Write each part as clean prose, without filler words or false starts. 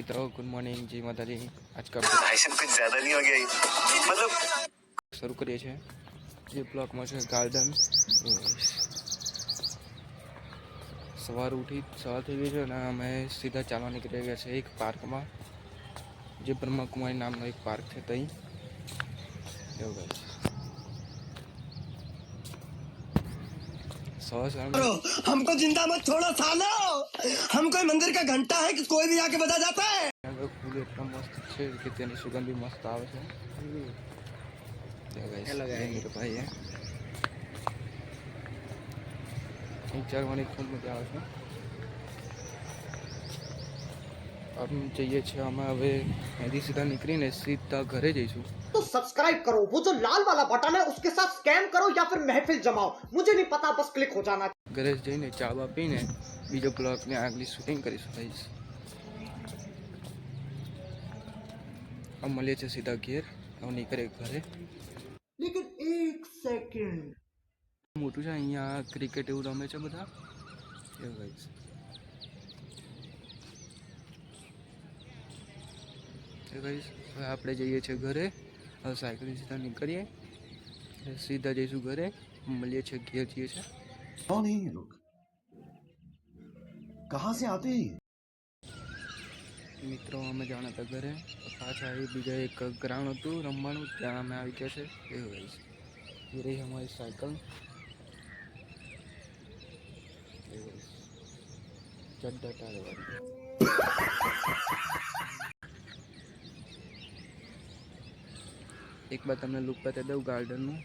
मित्रों good morning जी माता जी। आज का कुछ ज्यादा नहीं हो गया ये? मतलब शुरू करिए छे જે બ્લોકમાં છે ગાર્ડન। સવાર થઈ ગઈ છે અને અમે સીધા ચાલવા નીકળી ગયા છે એક પાર્કમાં, જે બ્રહ્મકુમારી નામનો એક પાર્ક છે ત્યાં એવું ગાઈસ। हमको जिंदा मत छोड़ो सालो, हम कोई मंदिर का घंटा है कि कोई भी आके बजा जाता है। फूल એટલા મસ્ત છે કે તેની સુગંધ બી મસ્ત આવે છે। मेरे भाई है चढ़વાની ખૂબ મજા આવે છે। हम જઈએ છીએ અમે હવે અહીંથી સીધા નીકળીને સીધા ઘરે જઈશું। तो सब्सक्राइब करो, वो जो लाल वाला बटन है उसके साथ स्कैम करो या फिर महफिल जमाओ, मुझे नहीं पता, बस क्लिक हो जाना। ઘરે જઈને ચા બા પીને બીજો બ્લોગની આગલી શૂટિંગ કરીશું ગાઈસ। हम મળીએ છીએ સીધા ઘેર। હવે નીકળે ઘરે। लेकिन एक सेकंड, મોટું છે અહીંયા ક્રિકેટ એવું રમે છે બધા એવું ગાઈસ। ગાઈસ હવે આપણે જઈએ છીએ ઘરે। હવે સાયકલથી સીધા નીકળીએ, સીધા જઈશું ઘરે। મળીએ છીએ ઘેર જઈએ છીએ। कौन है ये लोग? कहाँ से आते हैं? મિત્રો અમે જવાના હતા ઘરે, પાછા આવી બીજા એક ગ્રાઉન્ડ હતું રમવાનું, ત્યાં અમે આવી ગયા છે એવું ગાઈસ। ये रही हमारी साइकिल चड्डा टायर वाली। एक बार तमने लुक बता दઉં ગાર્ડનનું।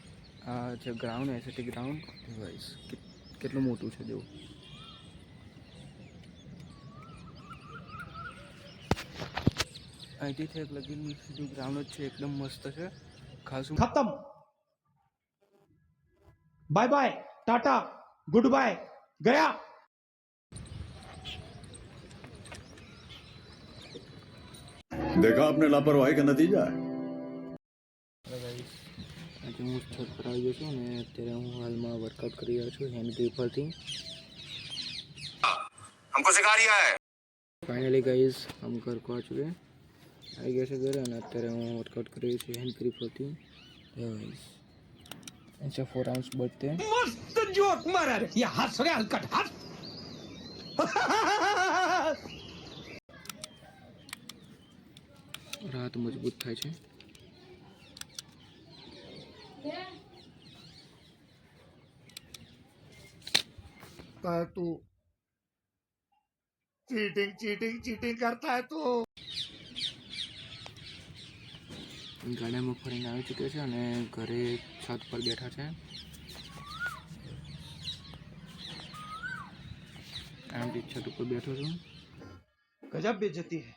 આ છે ગ્રાઉન્ડ, એસટી ગ્રાઉન્ડ ગાઈસ। કેટલું મોટું છે જો। અહીંથી એક લગીન સીધું ગ્રાઉન્ડ જ છે, એકદમ મસ્ત છે ખાસું। खत्म, bye bye, tata, goodbye, गया। देखा आपने लापरवाही का नतीजा है। આજે હું છત પર આવી ગયો છું અને અત્યારે હું હાલમાં વર્કઆઉટ કરી રહ્યો છું હેન્ડ ગ્રીપ પરથી। हमको सिखा रिया है। फाइनली गाइस हम घर को आ चुके हैं, આવી ગયા છે ઘરે અને અત્યારે હું વર્કઆઉટ કરી રહ્યો છું હેન્ડ ગ્રીપ પરથી ગાइस। ऐसे 4 राउंड्स बढ़ते हैं। मस्त जोक मारा रे, ये हंस रे हलकट हंस। रात मजबूत થાય છે। तू चीटिंग चीटिंग चीटिंग करता है तू। ગાડામાં ફરીને આવી ચૂક્યો છે અને ઘરે છત પર બેઠા છે। આમ છત ઉપર બેઠો છું। गजब बेइज्जती है।